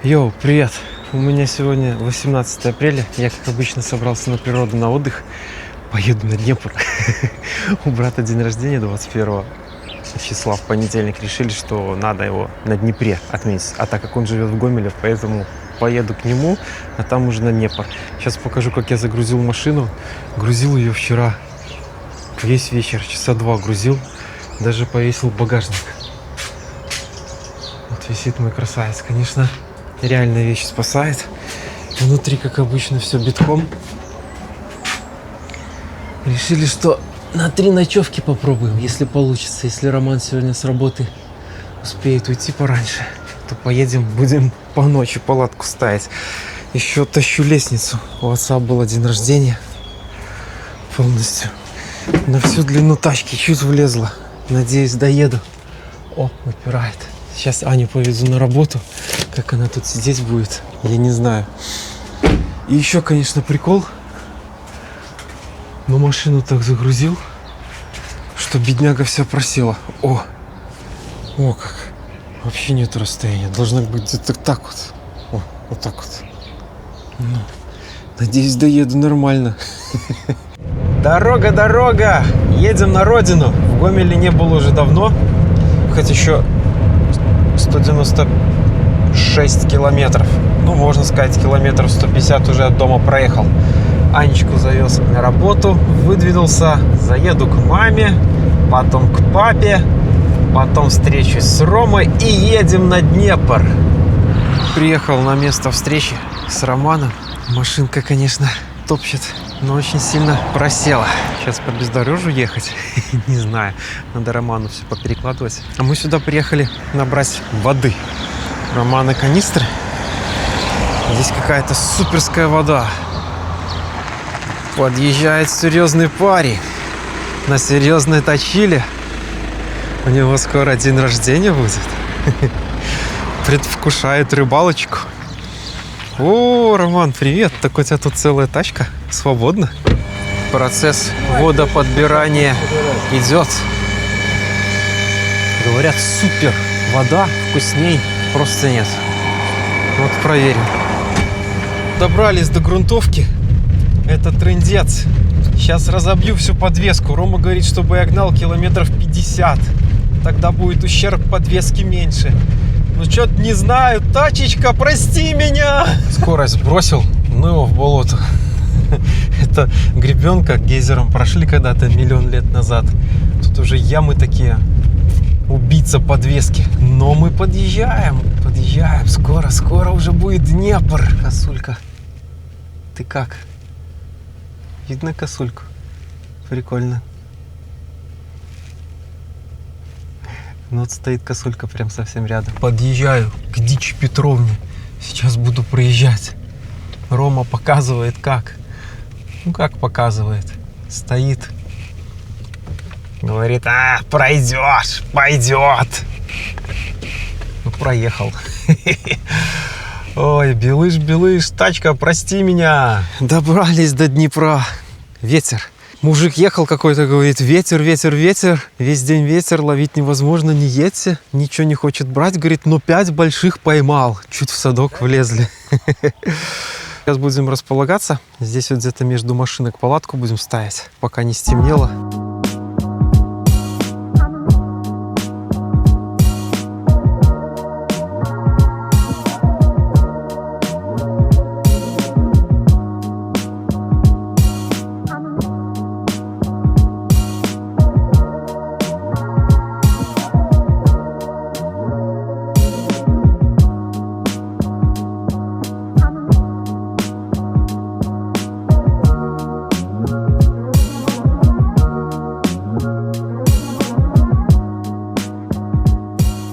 Йоу, привет! У меня сегодня 18 апреля. Я, как обычно, собрался на природу, на отдых. Поеду на Днепр. У брата день рождения 21 числа в понедельник. Решили, что надо его на Днепре отметить. А так как он живет в Гомеле, поэтому поеду к нему, а там уже на Днепр. Сейчас покажу, как я загрузил машину. Грузил ее вчера весь вечер, часа 2 грузил. Даже повесил багажник. Вот висит мой красавец. Конечно, реально вещь спасает. Внутри, как обычно, все битком. Решили, что на 3 ночевки попробуем, если получится. Если Роман сегодня с работы успеет уйти пораньше, то поедем, будем по ночи палатку ставить. Еще тащу лестницу. У отца был день рождения. Полностью на всю длину тачки чуть влезла. Надеюсь, доеду. О, выпирает. Сейчас Аню повезу на работу. Как она тут сидеть будет, я не знаю. И еще, конечно, прикол. Но машину так загрузил, что бедняга вся просела. О как. Вообще нет расстояния. Должно быть где-то так вот. О, вот так вот. Ну, надеюсь, доеду нормально. Дорога! Едем на родину. В Гомеле не было уже давно. Хоть еще 196 километров. Ну, можно сказать, километров 150 уже от дома проехал. Анечку завез на работу, выдвинулся. Заеду к маме, потом к папе, потом встречусь с Ромой и едем на Днепр. Приехал на место встречи с Романом. Машинка, конечно, топчет, но очень сильно просела. Сейчас по бездорожью ехать, не знаю. Надо Роману все поперекладывать. А мы сюда приехали набрать воды. Романа канистры. Здесь какая-то суперская вода. Подъезжает серьезный парень. На серьезной точиле. У него скоро день рождения будет. Предвкушает рыбалочку. О, Роман, привет! Так у тебя тут целая тачка. Свободно. Процесс водоподбирания идет. Говорят, супер. Вода вкусней просто нет. Вот проверим. Добрались до грунтовки. Это трындец. Сейчас разобью всю подвеску. Рома говорит, чтобы я гнал километров 50. Тогда будет ущерб подвески меньше. Ну, что-то не знаю. Тачечка, прости меня. Скорость сбросил. Ну его в болото. Это гребенка гейзером прошли когда-то миллион лет назад. Тут уже ямы такие. Убийца подвески. Но мы подъезжаем. Скоро уже будет Днепр. Косулька, ты как? Видно косульку? Прикольно. Ну вот стоит косулька прям совсем рядом. Подъезжаю к Дичи Петровне. Сейчас буду проезжать. Рома показывает как. Ну как показывает? Стоит. Говорит, пройдешь, пойдет. Ну проехал. Ой, белыш, тачка, прости меня. Добрались до Днепра. Ветер. Мужик ехал какой-то, говорит, ветер. Весь день ветер, ловить невозможно, не едьте. Ничего не хочет брать, говорит, но 5 больших поймал. Чуть в садок влезли. Сейчас будем располагаться. Здесь вот где-то между машинок палатку будем ставить, пока не стемнело.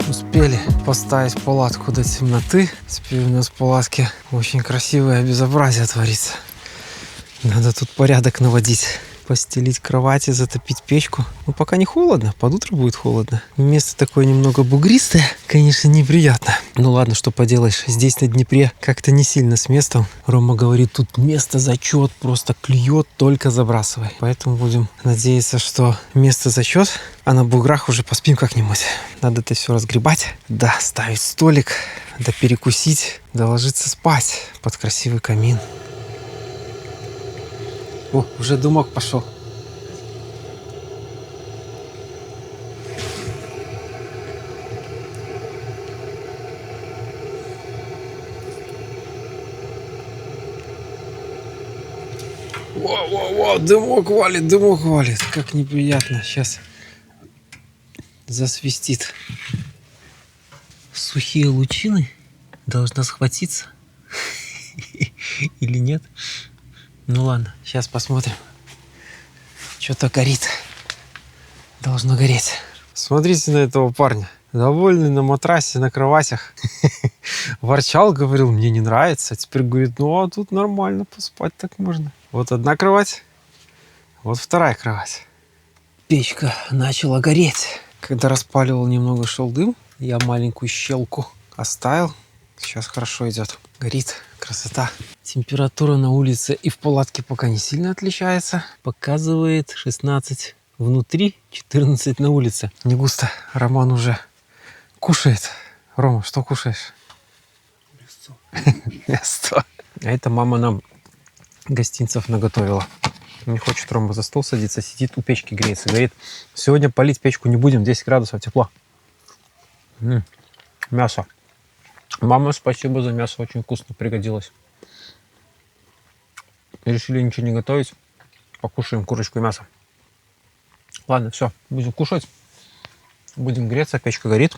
Успели поставить палатку до темноты. Теперь у нас в палатке очень красивое безобразие творится. Надо тут порядок наводить. постелить кровати, затопить печку. Ну, пока не холодно, под утро будет холодно. Место такое немного бугристое, конечно, неприятно. Ну ладно, что поделаешь, здесь на Днепре как-то не сильно с местом. Рома говорит, тут место зачет, просто клюет, только забрасывай. Поэтому будем надеяться, что место зачет, а на буграх уже поспим как-нибудь. Надо это все разгребать, да, ставить столик, да перекусить, да ложиться спать под красивый камин. О, уже дымок пошел. Во-во-во, дымок валит, как неприятно. Сейчас засвистит. Сухие лучины должна схватиться или нет? Ну ладно, сейчас посмотрим. Что-то горит. Должно гореть. Смотрите на этого парня. Довольный на матрасе, на кроватях. Ворчал, говорил, мне не нравится. Теперь говорит, ну а тут нормально, поспать так можно. Вот одна кровать, вот вторая кровать. Печка начала гореть. Когда распаливал, немного шел дым. Я маленькую щелку оставил. Сейчас хорошо идет. Горит. Красота. Температура на улице и в палатке пока не сильно отличается. Показывает 16 внутри, 14 на улице. Не густо. Роман уже кушает. Рома, что кушаешь? Мясо. А это мама нам гостинцев наготовила. Не хочет Рома за стол садиться, сидит у печки греется. Говорит, сегодня палить печку не будем, 10 градусов тепла. Мясо. Мама, спасибо за мясо, очень вкусно, пригодилось. Решили ничего не готовить, покушаем курочку и мясо. Ладно, все, будем кушать, будем греться, печка горит,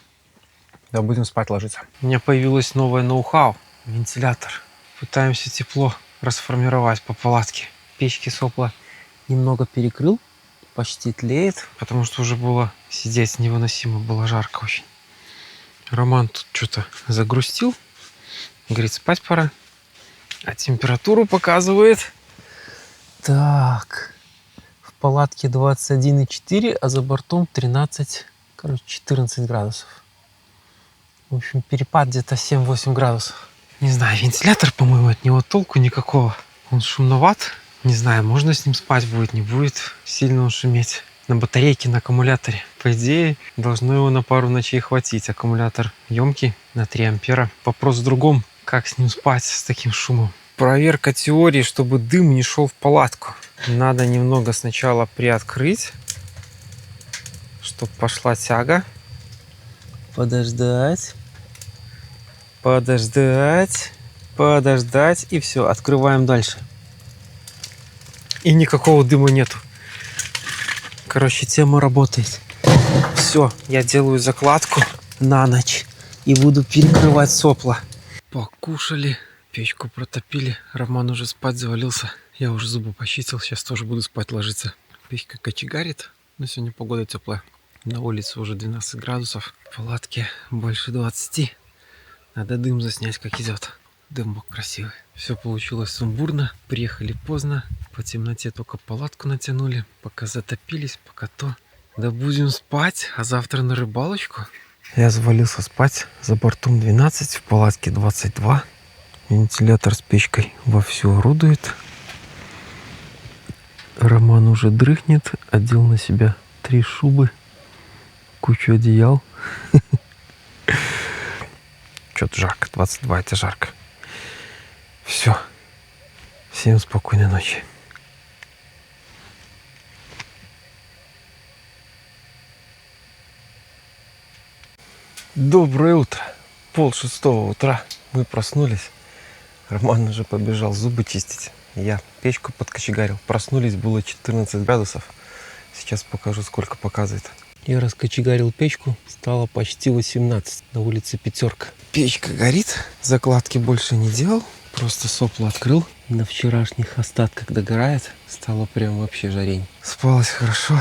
да будем спать ложиться. У меня появилось новое ноу-хау, вентилятор. Пытаемся тепло расформировать по палатке. Печки сопла немного перекрыл, почти тлеет, потому что уже было сидеть невыносимо, было жарко очень. Роман тут что-то загрустил. Говорит, спать пора. А температуру показывает. Так. В палатке 21,4, а за бортом 13, 14 градусов. В общем, перепад где-то 7-8 градусов. Не знаю, вентилятор, по-моему, от него толку никакого. Он шумноват. Не знаю, можно с ним спать будет, не будет сильно он шуметь. На батарейке, на аккумуляторе. По идее, должно его на пару ночей хватить. Аккумулятор емкий на 3 ампера. Вопрос в другом, как с ним спать с таким шумом. Проверка теории, чтобы дым не шел в палатку. Надо немного сначала приоткрыть, чтобы пошла тяга. Подождать. Подождать. Подождать. И все, открываем дальше. И никакого дыма нету. Короче, тема работает. Все, я делаю закладку на ночь и буду перекрывать сопла. Покушали, печку протопили. Роман уже спать завалился. Я уже зубы почистил, сейчас тоже буду спать ложиться. Печка кочегарит, но сегодня погода теплая. На улице уже 12 градусов, в палатке больше 20. Надо дым заснять, как идет. Дымок красивый. Все получилось сумбурно. Приехали поздно. По темноте только палатку натянули. Пока затопились, пока то. Да будем спать, а завтра на рыбалочку. Я завалился спать. За бортом 12, в палатке 22. Вентилятор с печкой вовсю орудует. Роман уже дрыхнет. Одел на себя 3 шубы. Кучу одеял. Что-то жарко. 22 это жарко. Все. Всем спокойной ночи. Доброе утро. 5:30 утра. Мы проснулись. Роман уже побежал зубы чистить. Я печку подкочегарил. Проснулись, было 14 градусов. Сейчас покажу, сколько показывает. Я раскочегарил печку. Стало почти 18. На улице 5. Печка горит. Закладки больше не делал. Просто сопло открыл. На вчерашних остатках догорает. Стало прям вообще жарень. Спалось хорошо.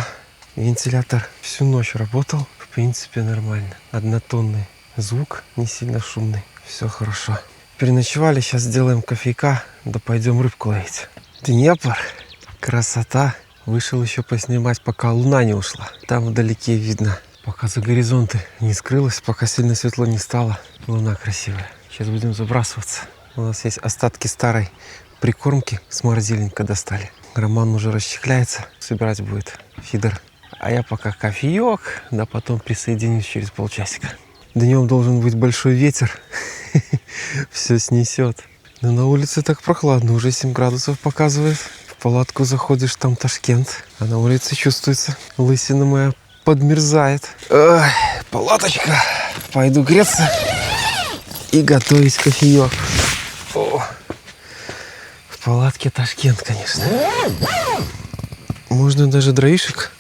Вентилятор всю ночь работал. В принципе, нормально. Однотонный звук, не сильно шумный. Все хорошо. Переночевали. Сейчас сделаем кофейка. Да пойдем рыбку ловить. Днепр. Красота. Вышел еще поснимать, пока луна не ушла. Там вдалеке видно, пока за горизонты не скрылась, пока сильно светло не стало. Луна красивая. Сейчас будем забрасываться. У нас есть остатки старой прикормки с морозильника достали. Роман уже расчехляется, собирать будет фидер. А я пока кофеек, да потом присоединюсь через полчасика. Днем должен быть большой ветер, все снесет. Но на улице так прохладно, уже 7 градусов показывает. В палатку заходишь, там Ташкент, а на улице чувствуется, лысина моя подмерзает. Ой, палаточка, пойду греться и готовить кофеек. О, в палатке Ташкент, конечно. Можно даже дровишек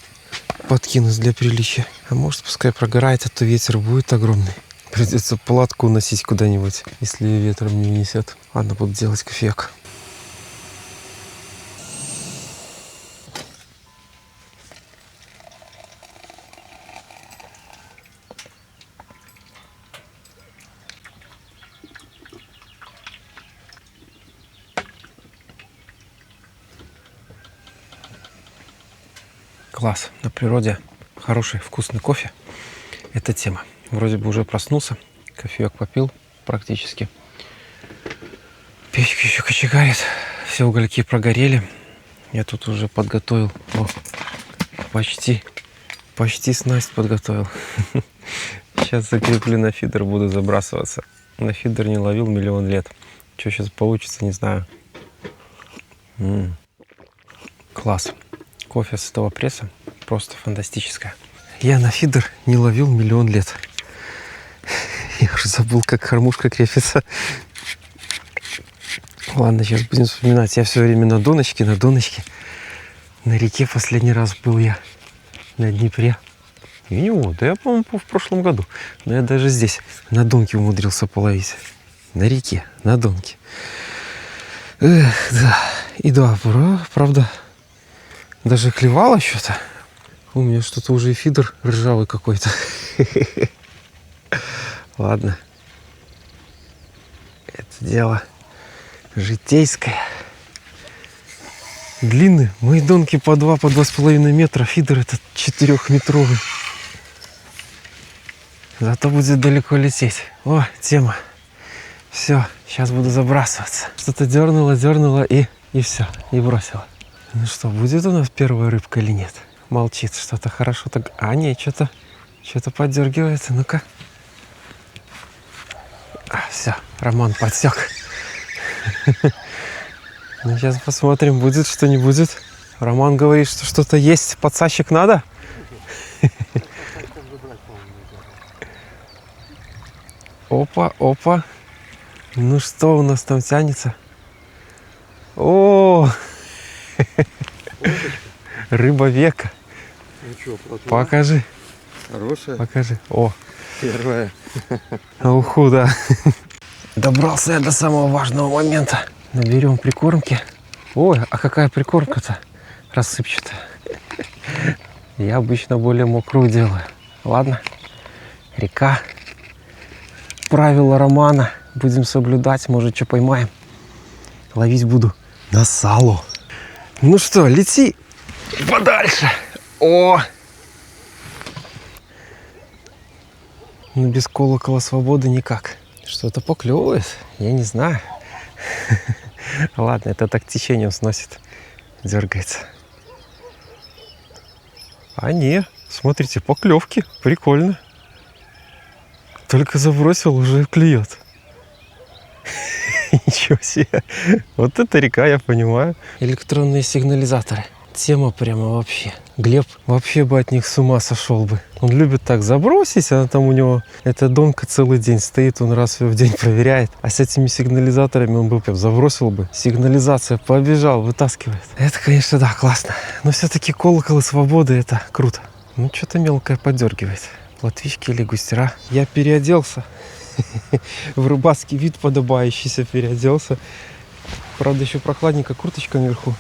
подкинуть для приличия. А может, пускай прогорает, а то ветер будет огромный. Придется палатку уносить куда-нибудь, если ее ветром не унесет. Ладно, буду делать кофеек. Класс. На природе хороший вкусный кофе. Это тема. Вроде бы уже проснулся. Кофеек попил практически. Печка еще кочегарит. Все угольки прогорели. Я тут уже подготовил. О, почти снасть подготовил. Сейчас закреплю на фидер, буду забрасываться. На фидер не ловил миллион лет. Что сейчас получится, не знаю. Класс. Кофе с этого пресса просто фантастическое. Я на фидер не ловил миллион лет. Я уже забыл, как кормушка крепится. Ладно, сейчас будем вспоминать. Я все время на доночке. На реке последний раз был я. На Днепре. И не вот, да я, по-моему, в прошлом году. Но я даже здесь на донке умудрился половить. На реке, на донке. Эх, да. И да, правда, даже клевало что-то. У меня что-то уже и фидер ржавый какой-то. Ладно. Это дело житейское. Длинный. Мои донки по 2,5 метра. Фидер этот 4-метровый. Зато будет далеко лететь. О, тема. Все, сейчас буду забрасываться. Что-то дернуло и все, и бросило. Ну что, будет у нас первая рыбка или нет? Молчит, что-то хорошо так. А, нет, что-то поддергивается. Ну-ка. Все, Роман подсек. Ну, сейчас посмотрим, будет что не будет. Роман говорит, что что-то есть. Подсачек надо? Опа. Ну что у нас там тянется? О! Рыба века. Ну что, плотва? Покажи. Хорошая? Покажи. О. Первая. Уху, да. Добрался я до самого важного момента. Наберем прикормки. Ой, а какая прикормка-то рассыпчатая. Я обычно более мокрую делаю. Ладно. Река. Правила Романа. Будем соблюдать. Может, что поймаем. Ловить буду на сало. Ну что, лети подальше. О! Ну, без колокола свободы никак. Что-то поклевывает, я не знаю. Ладно, это так течением сносит. Дергается. А не, смотрите, поклевки. Прикольно. Только забросил, уже клюет. Ничего себе. Вот это река, я понимаю. Электронные сигнализаторы. Тема прямо вообще. Глеб вообще бы от них с ума сошел бы. Он любит так забросить, а там у него эта донка целый день стоит, он раз в день проверяет. А с этими сигнализаторами он бы прям забросил бы. Сигнализация, побежал, вытаскивает. Это, конечно, да, классно. Но все-таки колоколы свободы, это круто. Ну, что-то мелкое подергивает. Плотвички или густера. Я переоделся. В рыбацкий вид подобающийся переоделся. Правда, еще прохладненько, курточка наверху.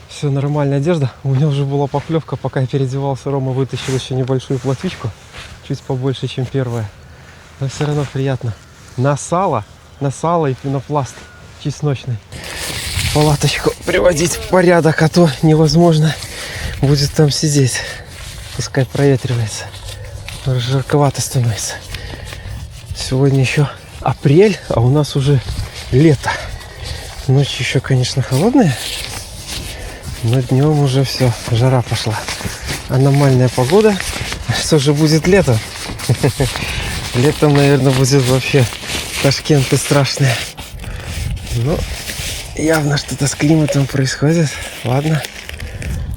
Все, нормальная одежда. У меня уже была поклевка, пока я переодевался. Рома вытащил еще небольшую плотвичку. Чуть побольше, чем первая. Но все равно приятно. На сало и пенопласт чесночный. палаточку приводить в порядок, а то невозможно будет там сидеть. Пускай проветривается. Жарковато становится. Сегодня еще апрель, а у нас уже лето. Ночь еще, конечно, холодная, но днем уже все, жара пошла. Аномальная погода. Что же будет летом? Летом, наверное, будет вообще Ташкенты страшные. Но явно что-то с климатом происходит. Ладно,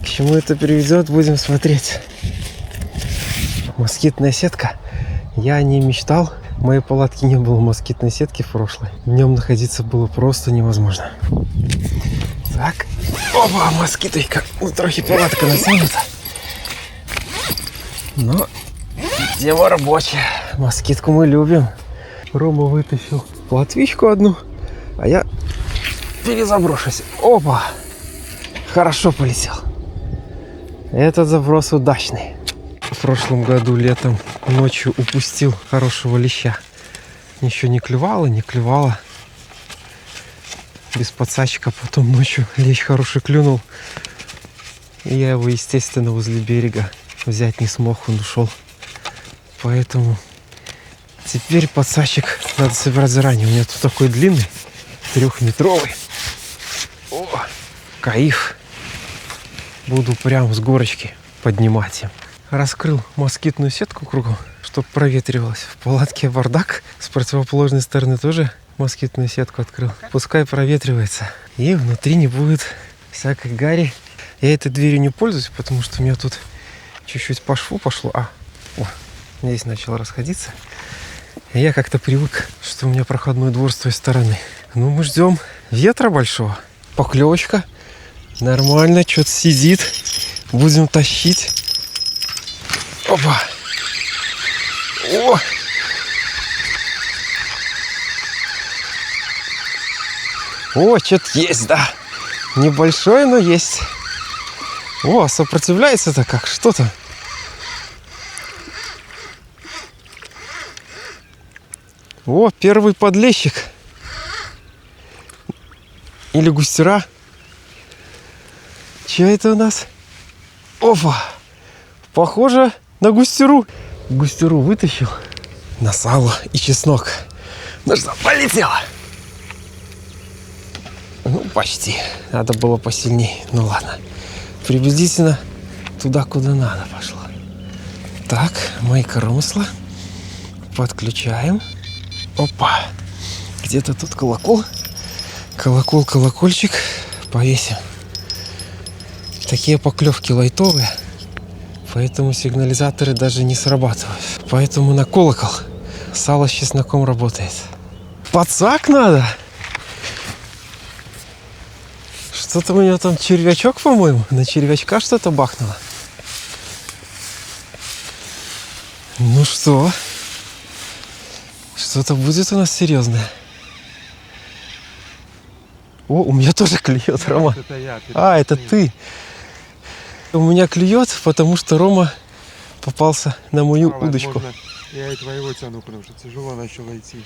к чему это приведет, будем смотреть. Москитная сетка. Я не мечтал. В моей палатке не было москитной сетки в прошлой. В нем находиться было просто невозможно. Так. Опа, москитойка. Ну, трохи палатка натянута. Но дело рабочее. Москитку мы любим. Рома вытащил плотвичку одну, а я перезаброшусь. Опа! Хорошо полетел. Этот заброс удачный. В прошлом году летом ночью упустил хорошего леща. Еще не клевало. Без подсачка. Потом ночью лещ хороший клюнул. И я его, естественно, возле берега взять не смог. Он ушел. Поэтому теперь подсачек надо собирать заранее. У меня тут такой длинный, 3-метровый. О, кайф. Буду прям с горочки поднимать им. Раскрыл москитную сетку кругом, чтобы проветривалось. В палатке бардак. С противоположной стороны тоже москитную сетку открыл. Пускай проветривается. И внутри не будет всякой гари. Я этой дверью не пользуюсь, потому что у меня тут чуть-чуть по шву пошло. Здесь начал расходиться. И я как-то привык, что у меня проходной двор с той стороны. Ну, мы ждем ветра большого. Поклевочка. Нормально, что-то сидит. Будем тащить. Опа! О, что-то есть, да. Небольшое, но есть. О, сопротивляется-то как? Что там? О, первый подлещик. Или густера. Чья это у нас? Опа! Похоже на густеру. Густеру вытащил. На сало и чеснок. Ну что, полетело. Ну, почти. Надо было посильнее. Ну ладно. Приблизительно туда, куда надо пошло. Так, мои коромысла. Подключаем. Опа. Где-то тут колокол. Колокольчик. Повесим. Такие поклевки лайтовые. Поэтому сигнализаторы даже не срабатывают. Поэтому на колокол сало с чесноком работает. Подсак надо. Что-то у него там червячок, по-моему. На червячка что-то бахнуло. Ну что? Что-то будет у нас серьезное. О, у меня тоже клюет, Рома. Это я. Это ты. У меня клюет, потому что Рома попался на мою удочку. Я и твоего тяну, потому что тяжело начало идти.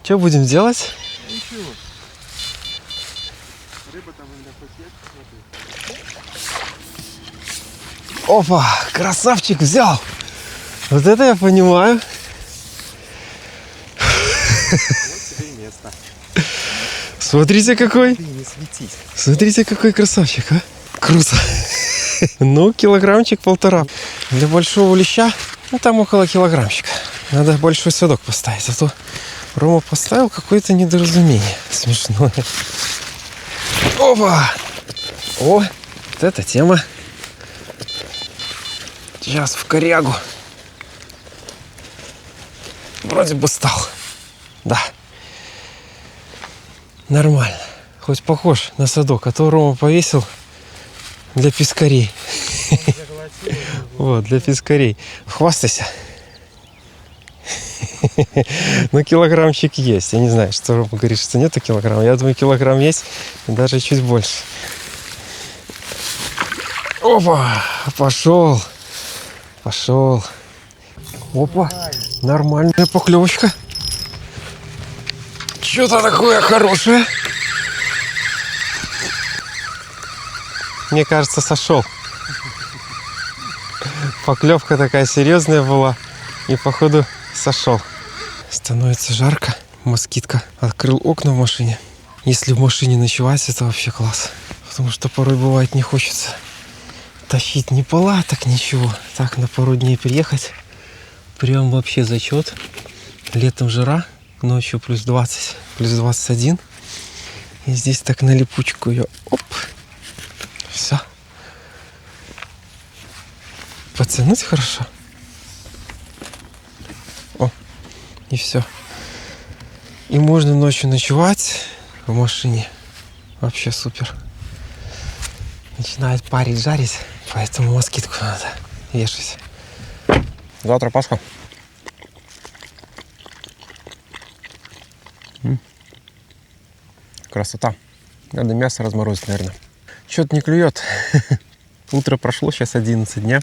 Что будем делать? Ничего. Рыба там иногда посетит. Опа, красавчик взял. Вот это я понимаю. Вот тебе и место. Смотрите какой. Ты не светись. Смотрите какой красавчик, а. Круто. Ну, килограммчик 1,5. Для большого леща, ну там около килограммчика. Надо большой садок поставить. А то Рома поставил какое-то недоразумение смешное. Опа! О, вот эта тема. Сейчас в корягу. Вроде бы стал. Да. Нормально. Хоть похож на садок, а то Рома повесил для пескарей. Вот, для пескарей. Хвастайся. Ну, килограммчик есть. Я не знаю, что Рома говорит, что нету килограмма. Я думаю, килограмм есть, даже чуть больше. Опа! Пошел. Опа! Нормальная поклевочка. Что-то такое хорошее. Мне кажется, сошел. Поклевка такая серьезная была. И походу сошел. Становится жарко. Москитка открыл окна в машине. Если в машине ночевать, это вообще класс. Потому что порой бывает не хочется тащить ни пола, так ничего. Так на пару дней приехать. Прям вообще зачет. Летом жара, ночью плюс 20, плюс 21. И здесь так на липучку ее. Оп. Все. Потянуть хорошо. О. И все. И можно ночью ночевать в машине. Вообще супер. Начинает парить, жарить. Поэтому москитку надо вешать. Завтра Пасха. Красота. Надо мясо разморозить, наверное. Что-то не клюет. Утро прошло, сейчас 11 дня.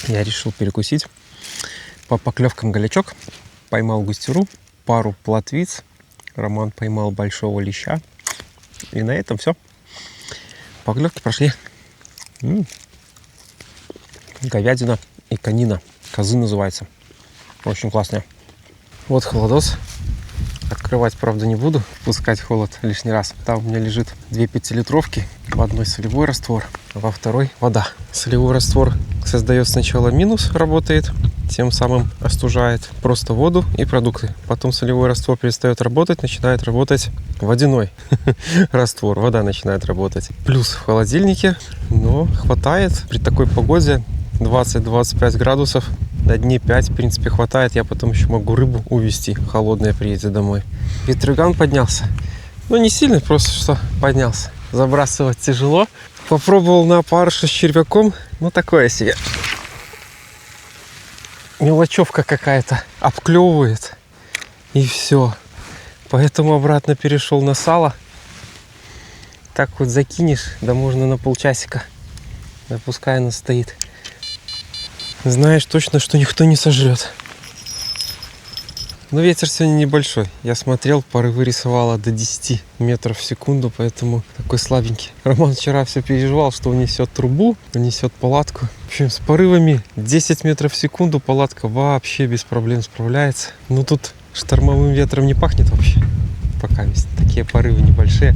Я решил перекусить. По поклевкам голячок. Поймал густеру, пару плотвиц. Роман поймал большого леща. И на этом все. Поклевки прошли. Говядина и конина. Козы называется. Очень классная. Вот холодос. Открывать, правда, не буду. Пускать холод лишний раз. Там у меня лежит 2 5-литровки. В одной солевой раствор, а во второй вода. Солевой раствор создает сначала минус, работает. Тем самым остужает просто воду и продукты. Потом солевой раствор перестает работать, начинает работать водяной раствор. Вода начинает работать. Плюс в холодильнике, но хватает при такой погоде 20-25 градусов. На дне 5, в принципе, хватает. Я потом еще могу рыбу увезти. Холодная приедет домой. Ветрюган поднялся. Ну, не сильно, просто что поднялся. Забрасывать тяжело. Попробовал на опарыша с червяком. Ну, такое себе. Мелочевка какая-то. Обклевывает. И все. Поэтому обратно перешел на сало. Так вот закинешь. Да можно на полчасика. Да пускай она стоит. Знаешь точно, что никто не сожрет. Но ветер сегодня небольшой. Я смотрел, порывы рисовало до 10 метров в секунду, поэтому такой слабенький. Роман вчера все переживал, что унесет трубу, унесет палатку. В общем, с порывами 10 метров в секунду палатка вообще без проблем справляется. Но тут штормовым ветром не пахнет вообще. Пока такие порывы небольшие.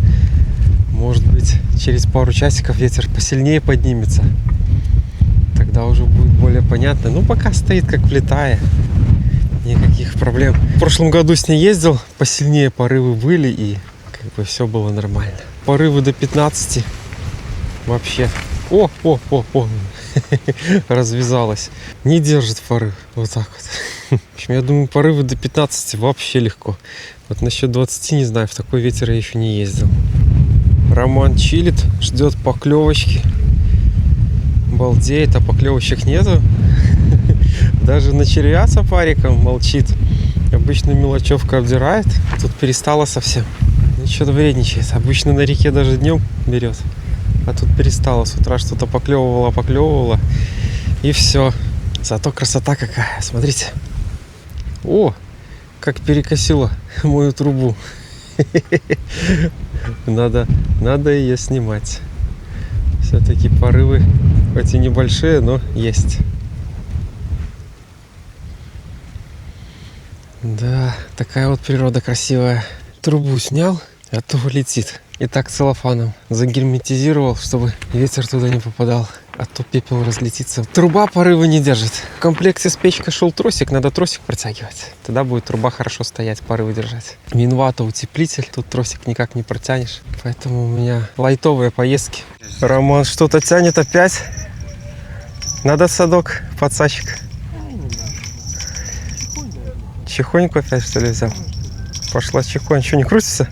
Может быть, через пару часиков ветер посильнее поднимется. Тогда уже будет более понятно. Ну, пока стоит как влетая. Никаких проблем. В прошлом году с ней ездил. Посильнее порывы были. И как бы все было нормально. Порывы до 15. Вообще. О. Развязалась. Не держит порыв. Вот так вот. В общем, я думаю, порывы до 15 вообще легко. Вот насчет 20 не знаю. В такой ветер я еще не ездил. Роман чилит. Ждет поклевочки. Балдеет, а поклевочек нету. Даже на червя с опариком молчит. Обычно мелочевка обдирает. Тут перестала совсем. Ну что-то вредничает. Обычно на реке даже днем берет. А тут перестала. С утра что-то поклевывала. И все. Зато красота какая. Смотрите. О, как перекосила мою трубу. Надо ее снимать. Все-таки порывы, хоть и небольшие, но есть. Да, такая вот природа красивая. Трубу снял, а то летит. И так целлофаном загерметизировал, чтобы ветер туда не попадал. А то пепел разлетится. Труба порывы не держит. В комплекте с печкой шел тросик, надо тросик протягивать. Тогда будет труба хорошо стоять, порывы держать. Минвата утеплитель, тут тросик никак не протянешь. Поэтому у меня лайтовые поездки. Роман что-то тянет опять. Надо садок, подсачек. Чехоньку опять что ли взял? Пошла чехонь. Что, не крутится?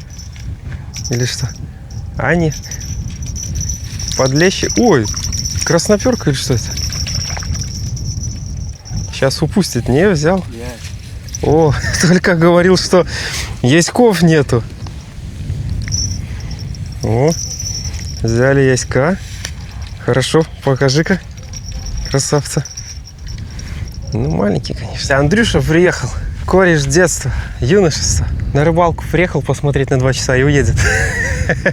Или что? А, нет. Подлещи. Ой, красноперка или что это? Сейчас упустит. Не, взял. О, только говорил, что яськов нету. О, взяли яська. Хорошо, покажи-ка. Красавца. Ну, маленький, конечно. Андрюша приехал. Кореш детства, юношество. На рыбалку приехал посмотреть на 2 часа и уедет.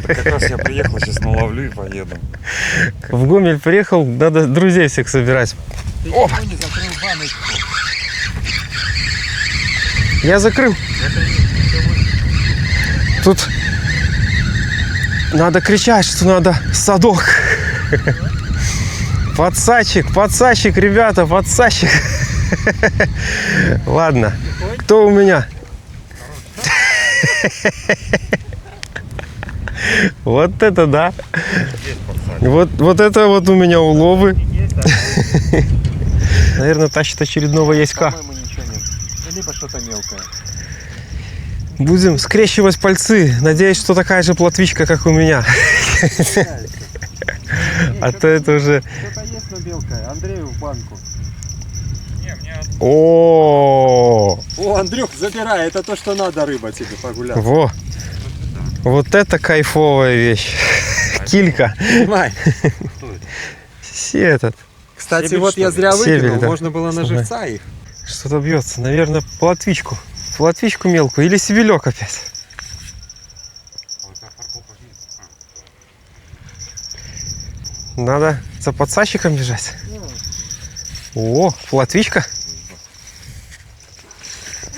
Как раз я приехал, сейчас наловлю и поеду. В Гомель приехал, надо друзей всех собирать. О! не закрыл баночку? Я закрыл. Тут надо кричать, что надо садок. Подсадчик, ребята, подсадчик. Ладно, кто у меня? Вот это да. Вот это вот у меня уловы. Наверное, тащит очередного яська. По-моему, ничего нет. Либо что-то мелкое. Будем скрещивать пальцы. Надеюсь, что такая же плотвичка, как у меня. А то это уже... Что-то есть, но мелкое. Андрею в банку. О, О, Андрюх, забирай. Это то, что надо, рыба тебе погулять. во. Вот это кайфовая вещь. Килька. Снимай. Этот. Кстати, Себель, вот что я ли? зря Себель, выкинул. да. Можно было на Снимай. живца их. Что-то бьется. Наверное, плотвичку. Плотвичку мелкую. Или себелек опять. Надо за подсадчиком бежать. О, плотвичка.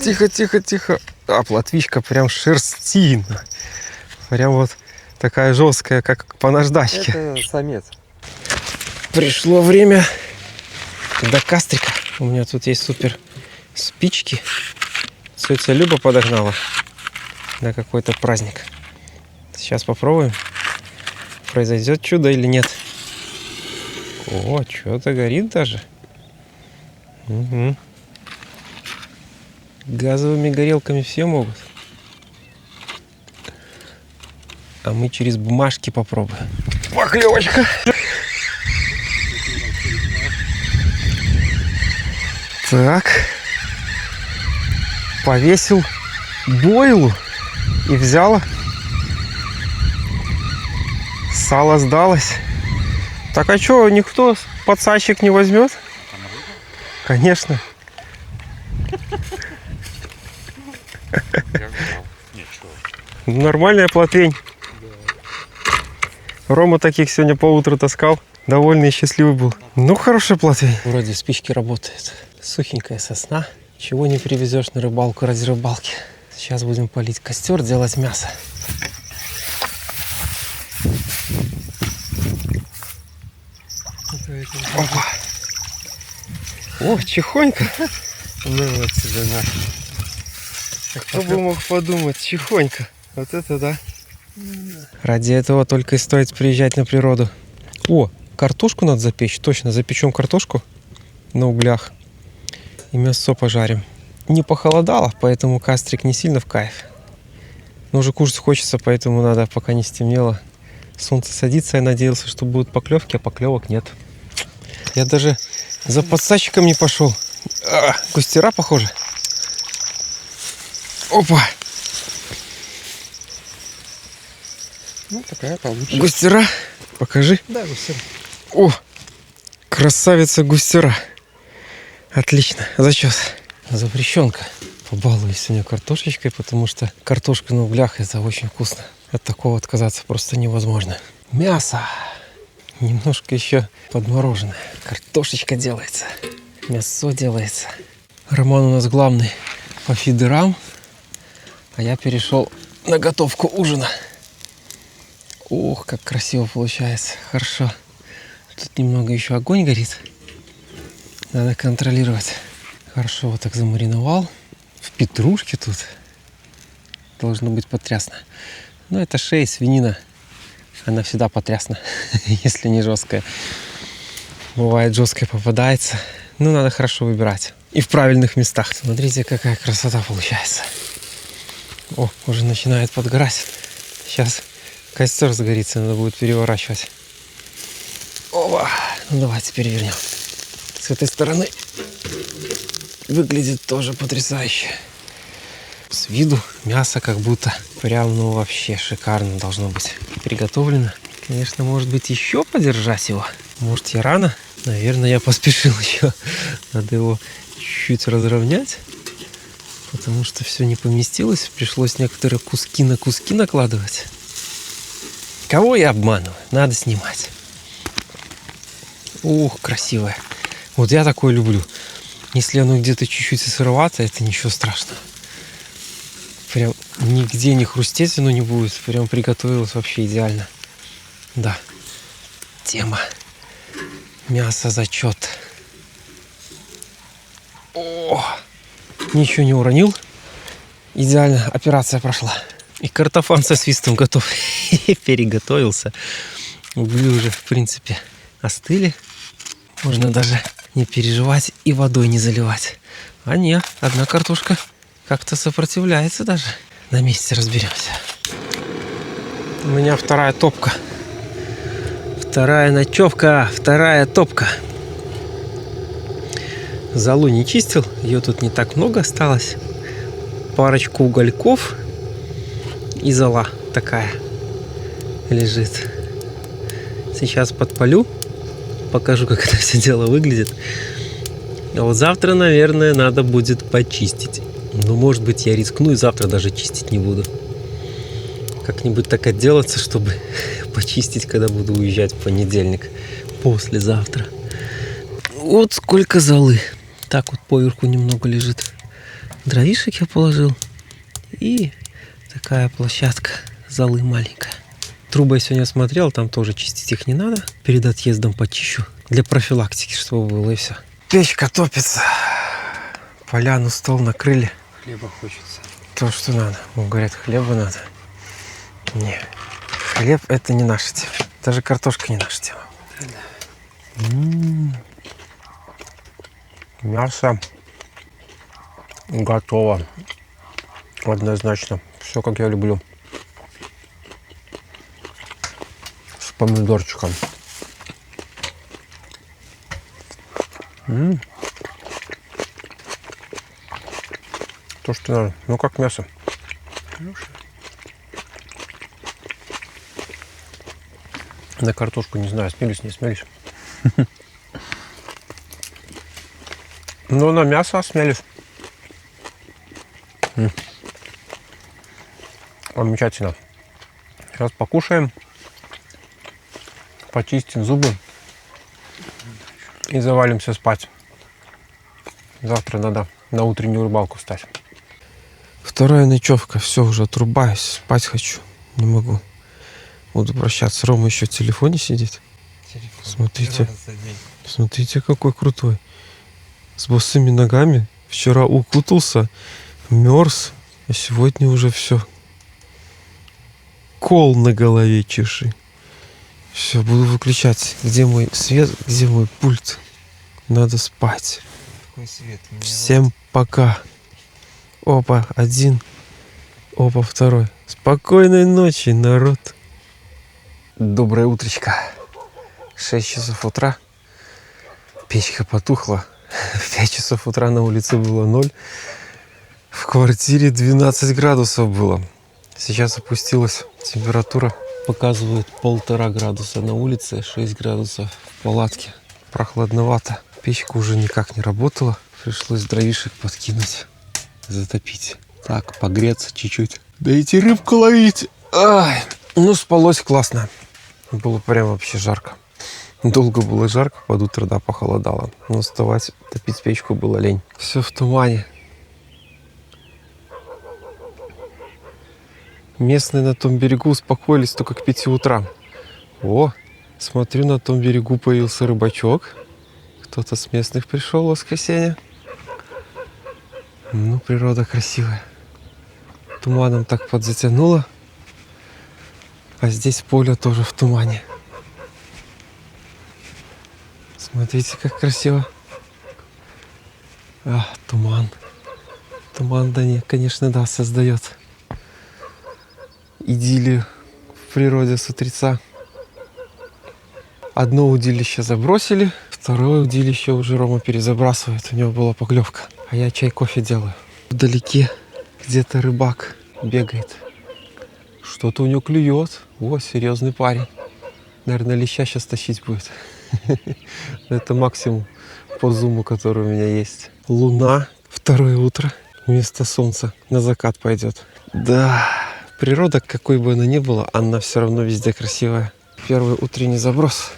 Тихо, тихо, тихо. А, плотвичка прям шерстина. Прям вот такая жесткая, как по наждачке. Это самец. Пришло время до кастрика. У меня тут есть супер спички. Тетя Люба подогнала на какой-то праздник. Сейчас попробуем, произойдет чудо или нет. О, что-то горит даже. Угу. Газовыми горелками все могут. А мы через бумажки попробуем. Поклевочка. Так. Повесил бойлу и взяла. Сало сдалось. Так а что, никто подсадчик не возьмет? Конечно. Нормальная плотвень. Рома таких сегодня по утру таскал. Довольный и счастливый был. Ну, хорошая плотвень. Вроде спички работают. Сухенькая сосна. Чего не привезешь на рыбалку ради рыбалки. Сейчас будем палить костер, делать мясо. Опа. О, чехонька. Ну вот тебе на. Кто бы мог подумать, чехонька. Вот это да. Ради этого только и стоит приезжать на природу. О, картошку надо запечь. Точно, запечем картошку на углях. И мясо пожарим. Не похолодало, поэтому кастрик не сильно в кайф. Но уже кушать хочется, поэтому надо, пока не стемнело. Солнце садится, я надеялся, что будут поклевки, а поклевок нет. Я даже за подсадчиком не пошел. Густера, похоже. Опа! Ну, такая получится. Густера, покажи. Да, густера. О, красавица густера. Отлично, зачет. Запрещенка. Побалуюсь сегодня картошечкой, потому что картошка на углях — это очень вкусно. От такого отказаться просто невозможно. Мясо. Немножко еще подмороженное. Картошечка делается. Мясо делается. Роман у нас главный по фидерам. А я перешел на готовку ужина. Ох, как красиво получается. Хорошо. Тут немного еще огонь горит. Надо контролировать. Хорошо вот так замариновал. В петрушке тут. Должно быть потрясно. Но это шея, свинина. Она всегда потрясна, если не жесткая. Бывает, жесткая попадается. Ну, надо хорошо выбирать. И в правильных местах. Смотрите, какая красота получается. О, уже начинает подгорать. Сейчас костер загорится, надо будет переворачивать. Опа! Ну, давайте перевернем. С этой стороны выглядит тоже потрясающе. С виду мясо как будто прям, ну, вообще шикарно должно быть приготовлено. Конечно, может быть, еще подержать его. Может, я рано? Наверное, я поспешил еще. Надо его чуть-чуть разровнять. потому что все не поместилось. Пришлось некоторые куски на куски накладывать. Кого я обманываю? Надо снимать. Ух, красивое. Вот я такое люблю. Если оно где-то чуть-чуть и сыровато, это ничего страшного. Прям нигде не хрустеть оно не будет. Прям приготовилось вообще идеально. Да. Тема. Мясо зачет. О! Ничего не уронил. Идеально. Операция прошла. И картофан со свистом готов. Переготовился. Угли уже, в принципе, остыли. Можно даже не переживать и водой не заливать. А не, одна картошка как-то сопротивляется даже. На месте разберемся. У меня вторая топка. Вторая ночевка, вторая топка. Золу не чистил, ее тут не так много осталось. Парочку угольков и зола такая лежит. Сейчас подпалю, покажу, как это все дело выглядит. А вот завтра, наверное, надо будет почистить. Но, может быть, я рискну и завтра даже чистить не буду. Как-нибудь так отделаться, чтобы почистить, когда буду уезжать в понедельник. Послезавтра. Вот сколько золы. Так вот поверху немного лежит. Дровишек я положил. И такая площадка золы маленькая. Трубы я сегодня смотрел, там тоже чистить их не надо. Перед отъездом почищу. Для профилактики, чтобы было, и все. Печка топится. Поляну, стол накрыли. Хлеба хочется. То, что надо. Говорят, хлеба надо. Не. Хлеб — это не наша тема. Даже картошка не наша тема. Мясо готово. Однозначно. Все, как я люблю. С помидорчиком. То, что надо. Ну, как мясо. Хорошо. На картошку не знаю, смелюсь, не смелюсь. Ну, на мясо осмелюсь. Замечательно. Сейчас покушаем. Почистим зубы. И завалимся спать. Завтра надо на утреннюю рыбалку встать. Вторая ночевка. Все, уже отрубаюсь. Спать хочу. Не могу. Буду прощаться. Рома еще в телефоне сидит. Смотрите. Смотрите, какой крутой. С босыми ногами. Вчера укутался, мерз, а сегодня уже все. Кол на голове чеши. Все, буду выключать. Где мой свет, где мой пульт? Надо спать. Какой свет? Всем пока. Опа, один. Опа, второй. Спокойной ночи, народ. Доброе утречко. 6 часов утра. Печка потухла. В 5 часов утра на улице было 0. В квартире 12 градусов было. Сейчас опустилась температура. Показывает 1,5 градуса на улице, 6 градусов в палатке. Прохладновато. Печка уже никак не работала. Пришлось дровишек подкинуть, затопить. Так, погреться чуть-чуть. Да идти рыбку ловить. Ай, ну, спалось классно. Было прям вообще жарко. Долго было жарко, под утро, да, похолодало. Но вставать, топить печку было лень. Все в тумане. Местные на том берегу успокоились только к 5 утра. О, смотрю, на том берегу появился рыбачок. Кто-то с местных пришел в воскресенье. Ну, природа красивая. Туманом так подзатянуло. А здесь поле тоже в тумане. Смотрите, как красиво. А, туман. Туман, да не, конечно, да, создает идиллию в природе с утреца. Одно удилище забросили, второе удилище уже Рома перезабрасывает. У него была поклевка. А я чай, кофе делаю. Вдалеке где-то рыбак бегает. Что-то у него клюет. О, серьезный парень. Наверное, леща сейчас тащить будет. Это максимум по зуму, который у меня есть. Луна, второе утро. вместо солнца на закат пойдет. Да, природа, какой бы она ни была, она все равно везде красивая. Первый утренний заброс.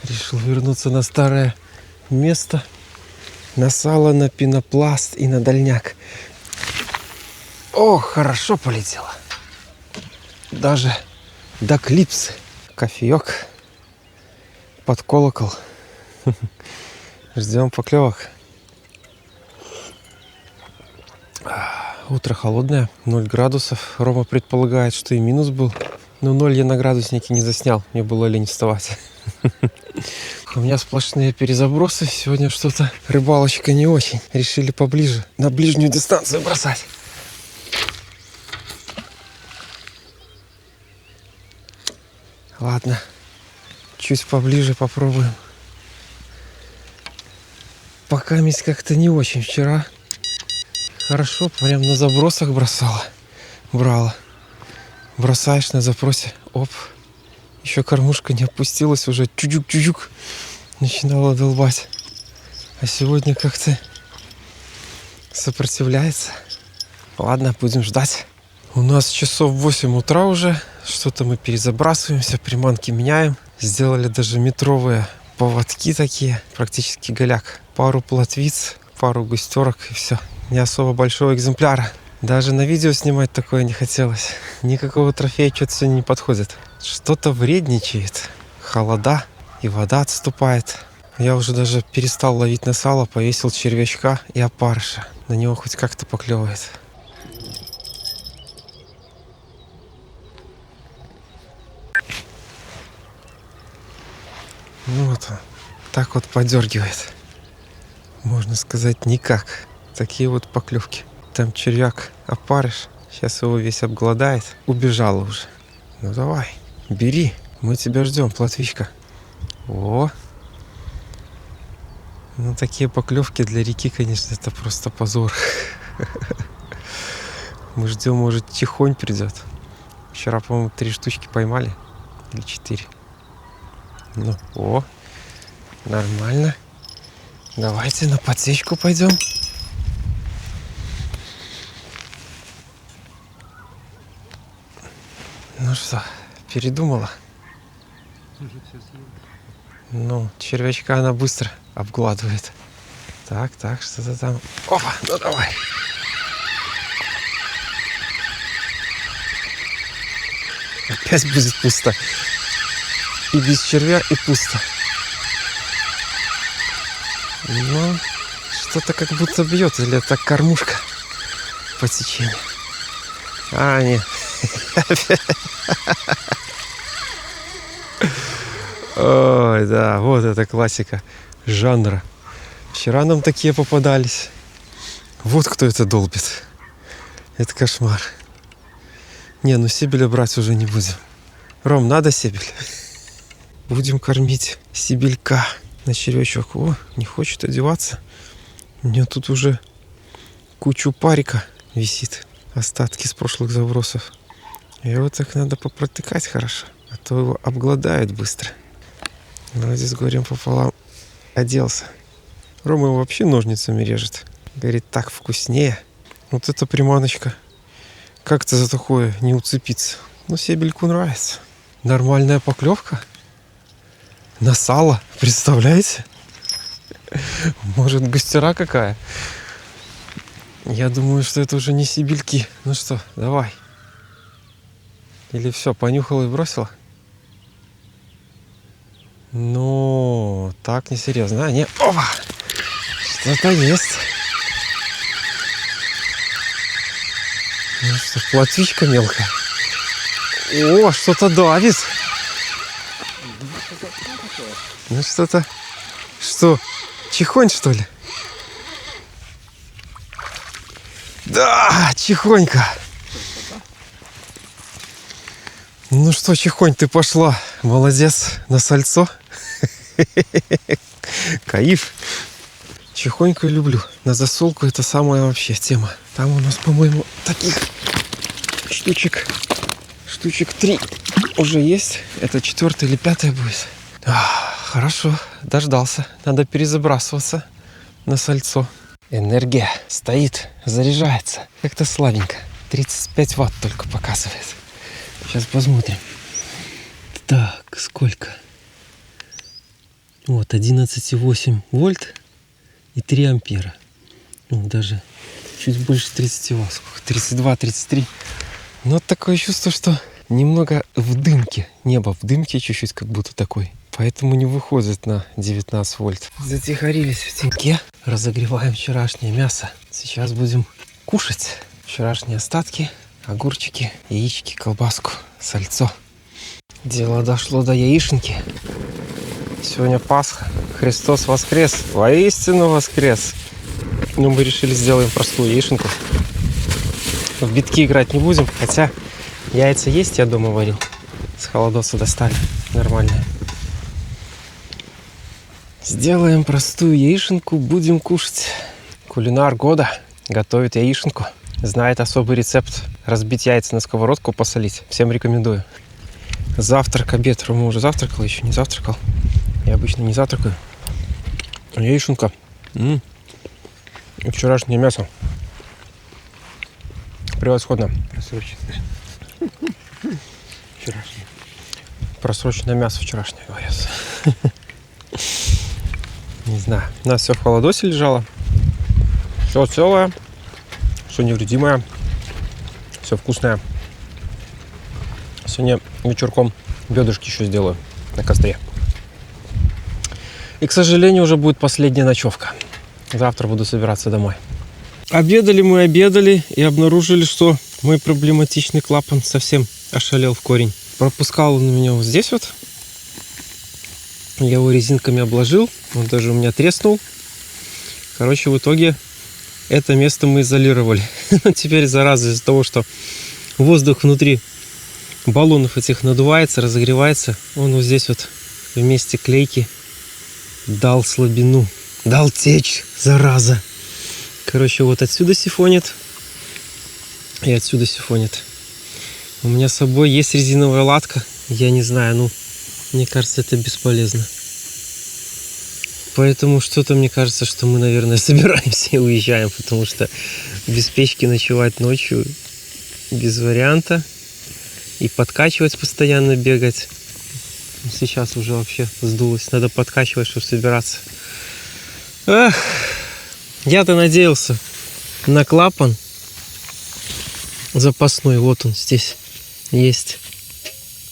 Решил вернуться на старое место. На сало, на пенопласт и на дальняк. О, хорошо полетело. Даже до клипсы. Кофеек под колокол. Ждем поклевок. Утро холодное, 0 градусов. Рома предполагает, что и минус был. Но 0 я на градуснике не заснял. Мне было лень вставать. У меня сплошные перезабросы. Сегодня что-то рыбалочка не очень. Решили поближе, на ближнюю дистанцию бросать. Ладно, чуть поближе попробуем. Пока месть как-то не очень. Вчера хорошо, прям на забросах брала. Бросаешь на запросе, оп. Еще кормушка не опустилась, уже чуджук-чуджук начинала долбать. А сегодня как-то сопротивляется. Ладно, будем ждать. У нас часов 8 утра уже. Что-то мы перезабрасываемся, приманки меняем. Сделали даже метровые поводки такие, практически голяк. Пару плотвиц, пару густерок и все. Не особо большого экземпляра. Даже на видео снимать такое не хотелось. Никакого трофея что-то сегодня не подходит. Что-то вредничает. Холода и вода отступает. Я уже даже перестал ловить на сало, повесил червячка и опарыша. На него хоть как-то поклевывает. Ну вот он, так вот подергивает. Можно сказать, никак. Такие вот поклевки. Там червяк, опарыш. Сейчас его весь обгладает. Убежала уже. Ну давай, бери. Мы тебя ждем, плотвичка. О! Ну такие поклевки для реки, конечно, это просто позор. Мы ждем, может, тихонь придет. Вчера, по-моему, 3 штучки поймали. Или 4. Ну, о, нормально. Давайте на подсечку пойдем. Ну что, передумала? Ну, червячка она быстро обгладывает. Так, что-то там. Опа, ну давай. Опять будет пусто. И без червя, и пусто. Ну, что-то как будто бьет. Или это кормушка по течению. А, нет. Ой, да, вот это классика жанра. Вчера нам такие попадались. Вот кто это долбит. Это кошмар. Не, ну сибеля брать уже не будем. Ром, надо сибель? Будем кормить сибелька на червячок. О, не хочет одеваться. У меня тут уже кучу парика висит. Остатки с прошлых забросов. Его так надо попротыкать хорошо. А то его обгладает быстро. Вроде с горем пополам оделся. Рома его вообще ножницами режет. Говорит, так вкуснее. Вот эта приманочка. Как-то за такое не уцепиться. Ну, себельку нравится. Нормальная поклевка. На сало. Представляете? Может, густера какая? Я думаю, что это уже не сибельки. Ну что, давай. Или все, понюхала и бросила? Ну, так несерьезно. А, не, опа! Что-то есть. Ну что, плотвичка мелкая. О, что-то давит. Ну что-то... Что, чихонь, что ли? Да, чихонька. Ну что, чихонь, ты пошла. Молодец, на сальцо. Кайф. Чихоньку люблю. На засолку это самая вообще тема. Там у нас, по-моему, таких штучек 3 уже есть. Это 4-я или 5-я будет. Хорошо, дождался. Надо перезабрасываться на сальцо. Энергия стоит, заряжается. Как-то слабенько. 35 ватт только показывает. Сейчас посмотрим. Так, сколько? Вот, 11,8 вольт и 3 ампера. Ну, даже чуть больше 30 ватт. Сколько? 32, 33. Но вот такое чувство, что немного в дымке. Небо в дымке чуть-чуть как будто такой. Поэтому не выходит на 19 вольт. Затихарились в теньке. Разогреваем вчерашнее мясо. Сейчас будем кушать. Вчерашние остатки, огурчики, яички, колбаску, сальцо. Дело дошло до яишенки. Сегодня Пасха. Христос воскрес. Воистину воскрес. Но мы решили сделаем простую яишенку. В битки играть не будем. Хотя яйца есть, я дома варил. С холодоса достали. Нормальные. Сделаем простую яишенку, будем кушать. Кулинар года готовит яишенку. Знает особый рецепт разбить яйца на сковородку, посолить. Всем рекомендую. Завтрак, обед. Рома уже завтракал, еще не завтракал. Я обычно не завтракаю. Яишенка. И вчерашнее мясо. Превосходно. Просроченное. Вчерашнее. Просроченное мясо вчерашнее, говорят. Не знаю. У нас все в холодосе лежало. Все целое. Все невредимое. Все вкусное. Сегодня вечерком бедрышки еще сделаю на костре. И, к сожалению, уже будет последняя ночевка. Завтра буду собираться домой. Обедали и обнаружили, что мой проблематичный клапан совсем ошалел в корень. Пропускал он у меня вот здесь вот. Я его резинками обложил. Он даже у меня треснул. Короче, в итоге это место мы изолировали. Но теперь, зараза, из-за того, что воздух внутри баллонов этих надувается, разогревается, он вот здесь вот вместе клейки дал слабину. Дал течь, зараза. Короче, вот отсюда сифонит. И отсюда сифонит. У меня с собой есть резиновая латка. Я не знаю, мне кажется, это бесполезно. Поэтому что-то мне кажется, что мы, наверное, собираемся и уезжаем, потому что без печки ночевать ночью без варианта. И подкачивать постоянно, бегать. Сейчас уже вообще сдулось. Надо подкачивать, чтобы собираться. Эх, я-то надеялся на клапан запасной. Вот он здесь есть.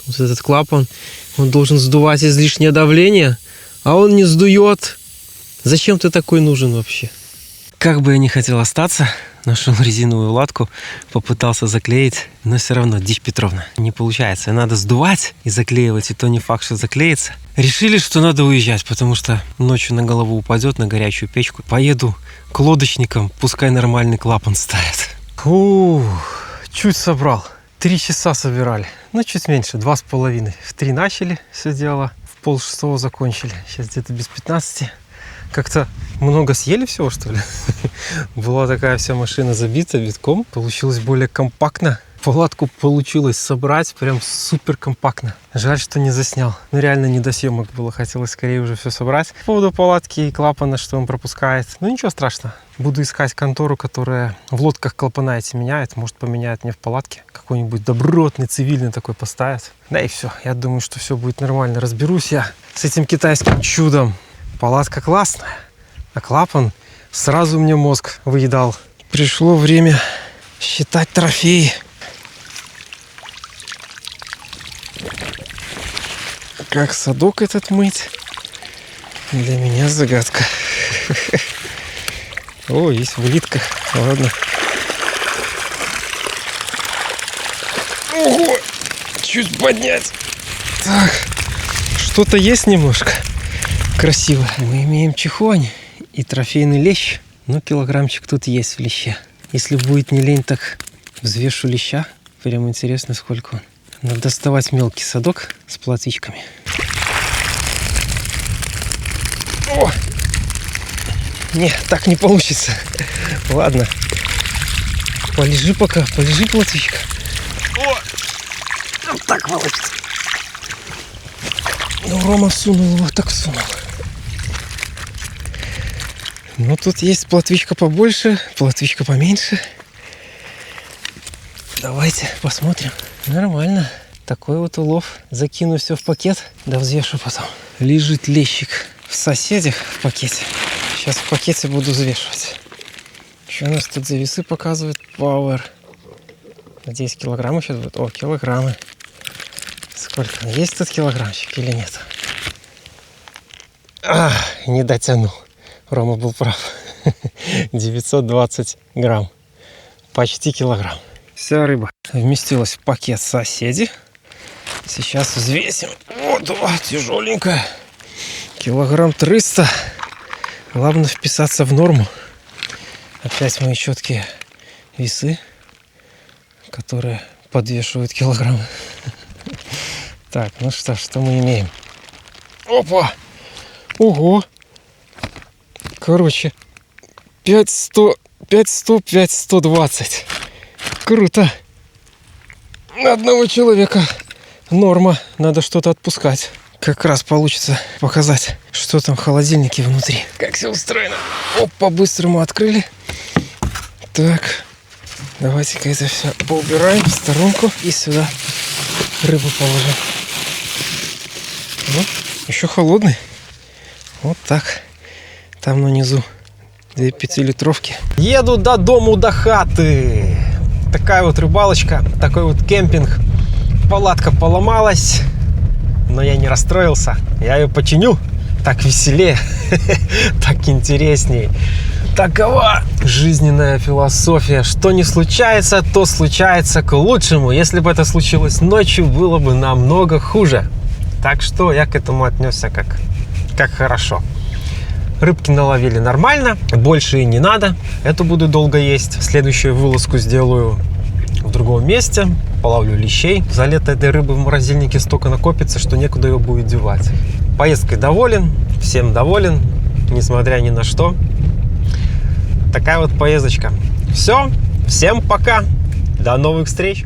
Вот этот клапан. Он должен сдувать излишнее давление, а он не сдует. Зачем ты такой нужен вообще? Как бы я не хотел остаться, нашел резиновую латку, попытался заклеить, но все равно, дичь Петровна, не получается. Надо сдувать и заклеивать, и то не факт, что заклеится. Решили, что надо уезжать, потому что ночью на голову упадет, на горячую печку. Поеду к лодочникам, пускай нормальный клапан ставят. Чуть собрал. 3 часа собирали. Чуть меньше, 2,5. В 3 начали все дело, в 5:30 закончили. Сейчас где-то без 15. Как-то много съели всего, что ли? Была такая вся машина забита битком. Получилось более компактно. Палатку получилось собрать прям супер компактно. Жаль, что не заснял. Реально не до съемок было. Хотелось скорее уже все собрать. По поводу палатки и клапана, что он пропускает. Ничего страшного. Буду искать контору, которая в лодках клапана эти меняет. Может, поменяет мне в палатке. Какой-нибудь добротный, цивильный такой поставит. Да и все. Я думаю, что все будет нормально. Разберусь я с этим китайским чудом. Палатка классная, а клапан сразу мне мозг выедал. Пришло время считать трофеи. Как садок этот мыть? Для меня загадка. О, есть влитка. Ладно. Ого! Чуть поднять. Так, что-то есть немножко. Красиво. Мы имеем чехонь и трофейный лещ. Килограммчик тут есть в леще. Если будет не лень, так взвешу леща. Прям интересно, сколько он. Надо доставать мелкий садок с платвичками. О! Не, так не получится. Ладно. Полежи пока, полежи, платвичка. О! Вот так волочится. Рома сунул его, так сунул. Ну, тут есть плотвичка побольше, плотвичка поменьше. Давайте посмотрим. Нормально. Такой вот улов. Закину все в пакет, да взвешу потом. Лежит лещик в соседях в пакете. Сейчас в пакете буду взвешивать. Что у нас тут за весы показывает? Power. Надеюсь, килограммы сейчас будут. О, килограммы. Сколько? Есть тут килограммчик или нет? Не дотянул. Рома был прав. 920 грамм. Почти килограмм. Вся рыба вместилась в пакет соседей. Сейчас взвесим. Вот, тяжеленькая. Килограмм 300. Главное вписаться в норму. Опять мои четкие весы, которые подвешивают килограммы. Так, ну что мы имеем? Опа! Ого! Короче, 5100, 5120. Круто! На одного человека норма. Надо что-то отпускать. Как раз получится показать, что там в холодильнике внутри. Как все устроено. Оп, по-быстрому открыли. Так, давайте-ка это все поубираем в сторонку и сюда рыбу положим. Ну, еще холодный. Вот так. Там внизу 2 5-литровки. Еду до дому, до хаты. Такая вот рыбалочка, такой вот кемпинг. Палатка поломалась, но я не расстроился. Я ее починю. Так веселее, так интересней. Такова жизненная философия. Что не случается, то случается к лучшему. Если бы это случилось ночью, было бы намного хуже. Так что я к этому отнесся как хорошо. Рыбки наловили нормально, больше и не надо. Эту буду долго есть. Следующую вылазку сделаю в другом месте. Половлю лещей. За лето этой рыбы в морозильнике столько накопится, что некуда ее будет девать. Поездкой доволен, всем доволен, несмотря ни на что. Такая вот поездочка. Все, всем пока, до новых встреч.